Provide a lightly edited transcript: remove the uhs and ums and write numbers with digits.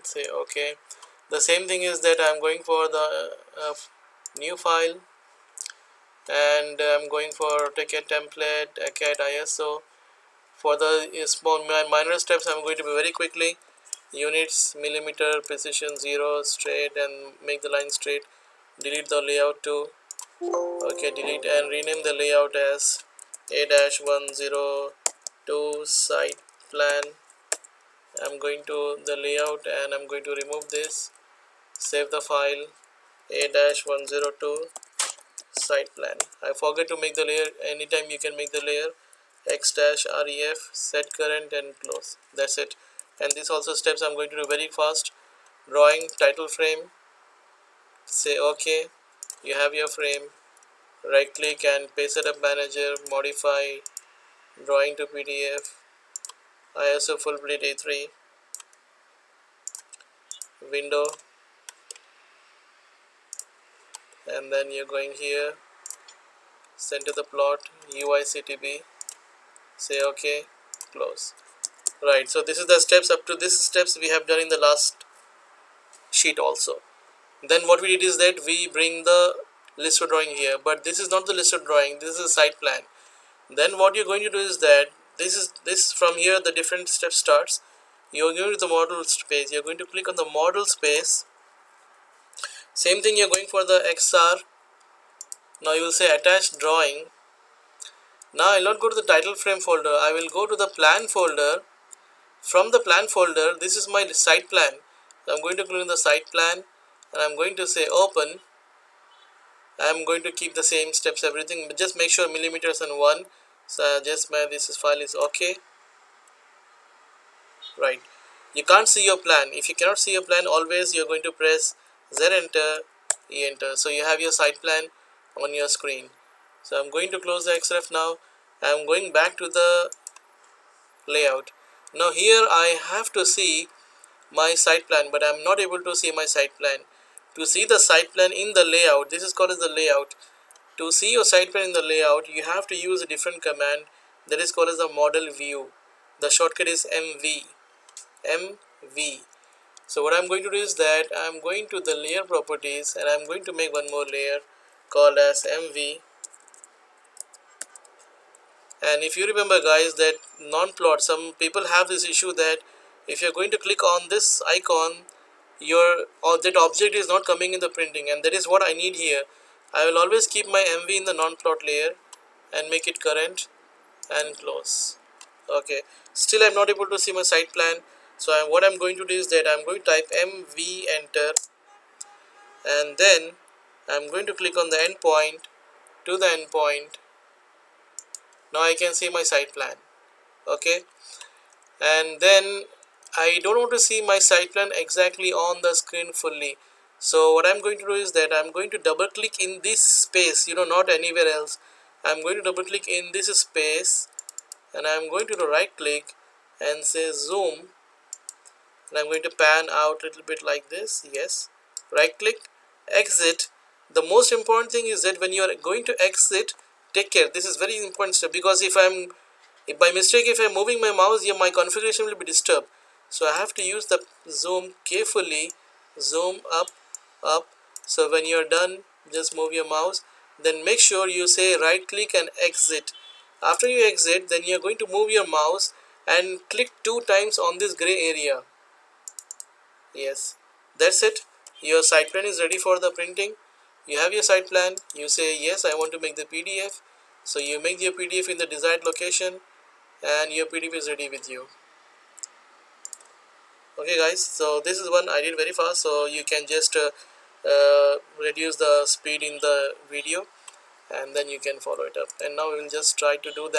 say okay. The same thing is that I'm going for the new file, and I'm going for ticket template, cat ISO. For the small minor steps, I'm going to be very quickly. Units, millimeter, precision 0, straight, and make the line straight. Delete the layout too. Okay, delete and rename the layout as A-102 site plan. I'm going to the layout and I'm going to remove this. Save the file A-102 site plan. I forget to make the layer. Anytime you can make the layer. X-ref, set current and close. That's it. And this also steps I'm going to do very fast. Drawing title frame. Say OK. You have your frame. Right click and paste setup manager. Modify drawing to PDF. ISO full plate A3. Window. And then you're going here. Center the plot. UICTB. Say OK. Close. Right. So this is the steps. Up to this steps we have done in the last sheet also. Then what we did is that we bring the listed drawing here, but this is not the listed drawing, this is a site plan. Then what you're going to do is that this from here the different step starts. You're going to the model space, you're going to click on the model space. Same thing, you're going for the XR. Now you will say attach drawing. Now I'll not go to the title frame folder, I will go to the plan folder. From the plan folder, this is my site plan. So I'm going to click on the site plan and I'm going to say open. I'm going to keep the same steps, everything, but just make sure millimeters and 1. So just my this file is okay. Right, you can't see your plan. If you cannot see your plan, always you're going to press Z enter, E enter. So you have your site plan on your screen. So I'm going to close the XREF now. I'm going back to the layout. Now here I have to see my site plan, but I'm not able to see my site plan. To see the site plan in the layout, this is called as the layout. To see your site plan in the layout, you have to use a different command that is called as the model view. The shortcut is MV. So what I'm going to do is that I'm going to the layer properties and I'm going to make one more layer called as MV. And if you remember guys that non-plot, some people have this issue that if you're going to click on this icon, that object is not coming in the printing, and that is what I need here. I will always keep my MV in the non-plot layer and make it current and close. Okay, still I'm not able to see my site plan. So what I'm going to do is that I'm going to type MV enter, and then I'm going to click on the endpoint to the endpoint. Now I can see my site plan. Okay, and then I don't want to see my site plan exactly on the screen fully. So what I'm going to do is that I'm going to double click in this space, not anywhere else. I'm going to double click in this space and I'm going to right click and say zoom, and I'm going to pan out a little bit like this. Yes, right click, exit. The most important thing is that when you are going to exit, take care. This is very important step, because if by mistake if I'm moving my mouse here, my configuration will be disturbed. So I have to use the zoom carefully, zoom up. So when you're done, just move your mouse, then make sure you say right click and exit. After you exit, then you're going to move your mouse and click 2 times on this gray area. Yes, that's it. Your site plan is ready for the printing. You have your site plan, you say yes, I want to make the PDF. So you make your PDF in the desired location and your PDF is ready with you. Okay guys, so this is one I did very fast, so you can just reduce the speed in the video and then you can follow it up. And now we will just try to do that.